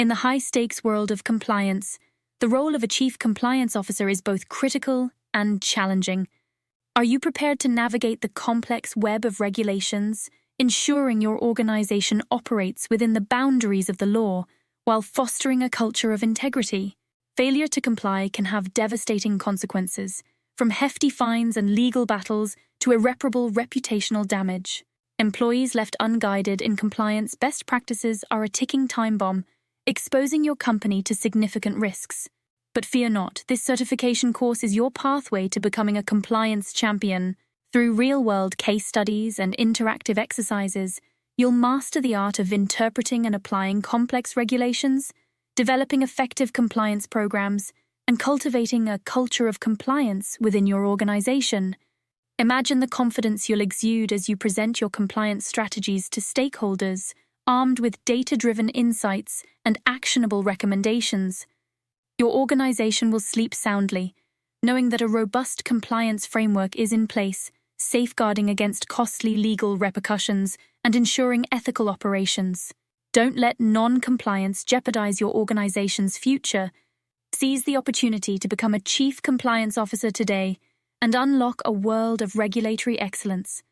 In the high-stakes world of compliance, the role of a chief compliance officer is both critical and challenging. Are you prepared to navigate the complex web of regulations, ensuring your organization operates within the boundaries of the law while fostering a culture of integrity? Failure to comply can have devastating consequences, from hefty fines and legal battles to irreparable reputational damage. Employees left unguided in compliance best practices are a ticking time bomb, exposing your company to significant risks. But fear not, this certification course is your pathway to becoming a compliance champion. Through real-world case studies and interactive exercises, you'll master the art of interpreting and applying complex regulations, developing effective compliance programs, and cultivating a culture of compliance within your organization. Imagine the confidence you'll exude as you present your compliance strategies to stakeholders, armed with data-driven insights and actionable recommendations. Your organization will sleep soundly, knowing that a robust compliance framework is in place, safeguarding against costly legal repercussions and ensuring ethical operations. Don't let non-compliance jeopardize your organization's future. Seize the opportunity to become a Chief Compliance Officer today and unlock a world of regulatory excellence.